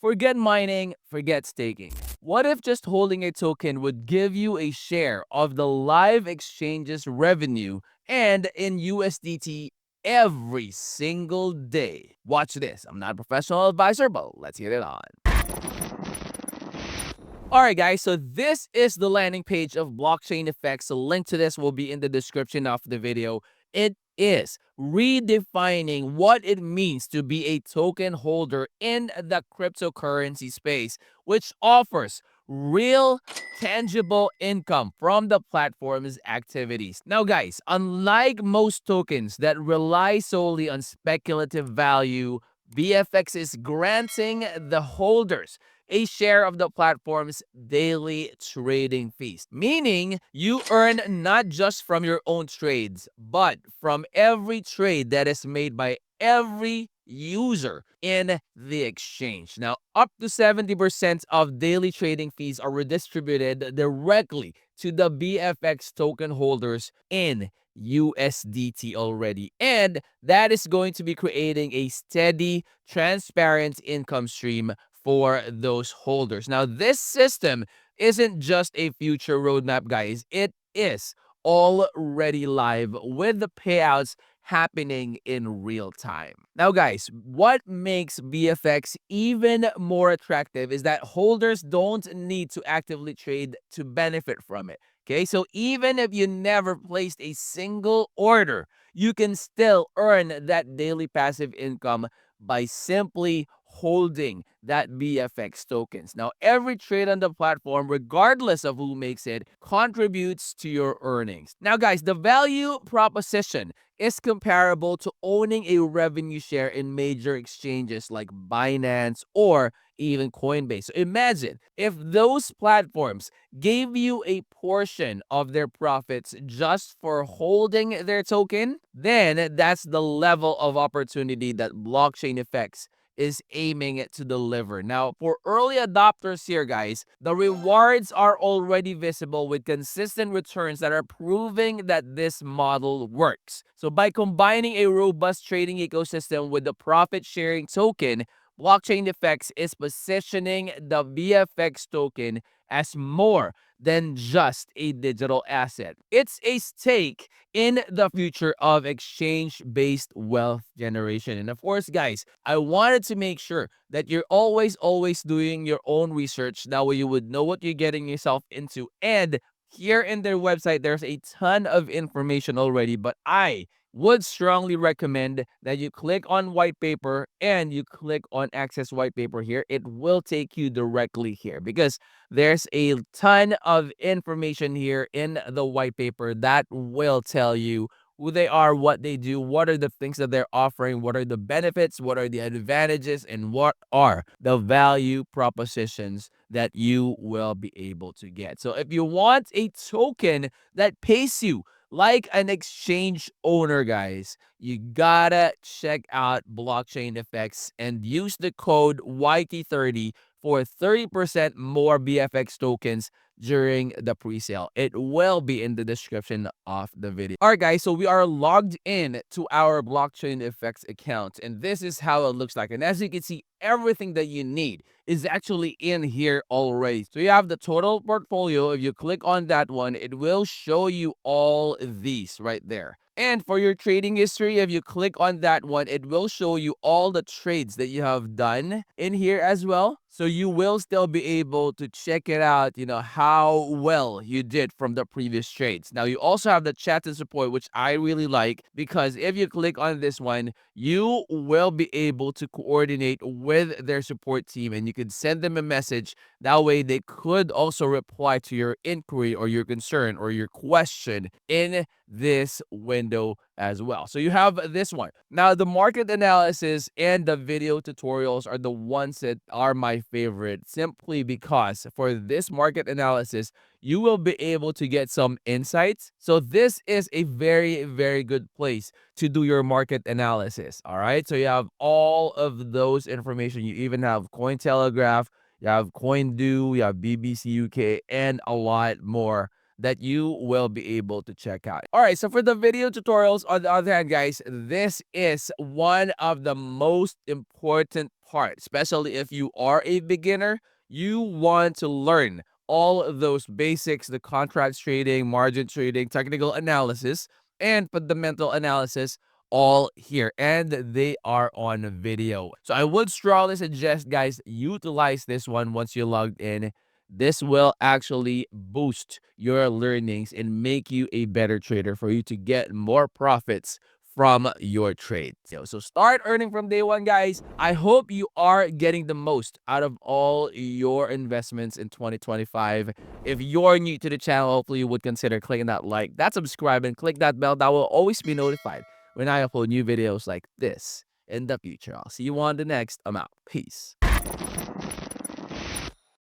Forget mining, forget staking. What if just holding a token would give you a share of the live exchange's revenue and in USDT every single day? Watch this. I'm not a professional advisor, but let's get it on. Alright guys, so this is the landing page of BlockchainFX. A link to this will be in the description of the video. It is redefining what it means to be a token holder in the cryptocurrency space, which offers real tangible income from the platform's activities. Now guys, unlike most tokens that rely solely on speculative value, BFX is granting the holders a share of the platform's daily trading fees, meaning you earn not just from your own trades, but from every trade that is made by every user in the exchange. Now, up to 70% of daily trading fees are redistributed directly to the BFX token holders in USDT already. And that is going to be creating a steady, transparent income stream for those holders. Now, this system isn't just a future roadmap, guys. It is already live with the payouts happening in real time. Now, guys, what makes BFX even more attractive is that holders don't need to actively trade to benefit from it. Okay, so even if you never placed a single order, you can still earn that daily passive income by simply holding that BFX tokens. Now, every trade on the platform, regardless of who makes it, contributes to your earnings. Now, guys, the value proposition is comparable to owning a revenue share in major exchanges like Binance or even Coinbase. So imagine if those platforms gave you a portion of their profits just for holding their token, then that's the level of opportunity that BlockchainFX is aiming to deliver. Now, for early adopters here, guys, the rewards are already visible with consistent returns that are proving that this model works. So by combining a robust trading ecosystem with the profit-sharing token, BlockchainFX is positioning the BFX token as more than just a digital asset. It's a stake in the future of exchange-based wealth generation. And of course, guys, I wanted to make sure that you're always doing your own research. That way you would know what you're getting yourself into. And here in their website, there's a ton of information already, but I would strongly recommend that you click on white paper and you click on access white paper here. It will take you directly here because there's a ton of information here in the white paper that will tell you who they are, what they do, what are the things that they're offering, what are the benefits, what are the advantages, and what are the value propositions that you will be able to get. So if you want a token that pays you like an exchange owner, guys, you gotta check out BlockchainFX and use the code YT30 for 30% more BFX tokens during the pre-sale. It will be in the description of the video. All right, guys, so we are logged in to our BlockchainFX account, and this is how it looks like. And as you can see, everything that you need is actually in here already. So you have the total portfolio. If you click on that one, it will show you all these right there. And for your trading history, if you click on that one, it will show you all the trades that you have done in here as well. So you will still be able to check it out, how well you did from the previous trades. Now, you also have the chat and support, which I really like because if you click on this one, you will be able to coordinate with their support team and you can send them a message. That way, they could also reply to your inquiry or your concern or your question in this window as well. So you have this one. Now, the market analysis and the video tutorials are the ones that are my favorite simply because for this market analysis, you will be able to get some insights. So this is a very good place to do your market analysis. All right. So you have all of those information. You even have Cointelegraph, you have CoinDo, you have BBC UK, and a lot more that you will be able to check out. All right, so for the video tutorials, on the other hand, guys, this is one of the most important part, especially if you are a beginner. You want to learn all of those basics, the contracts trading, margin trading, technical analysis, and fundamental analysis all here, and they are on video. So I would strongly suggest, guys, utilize this one once you logged in. This will actually boost your learnings and make you a better trader for you to get more profits from your trade. So start earning from day one, guys. I hope you are getting the most out of all your investments in 2025. If you're new to the channel, hopefully you would consider clicking that like, that subscribe, and click that bell. That will always be notified when I upload new videos like this in the future. I'll see you on the next. I'm out. Peace.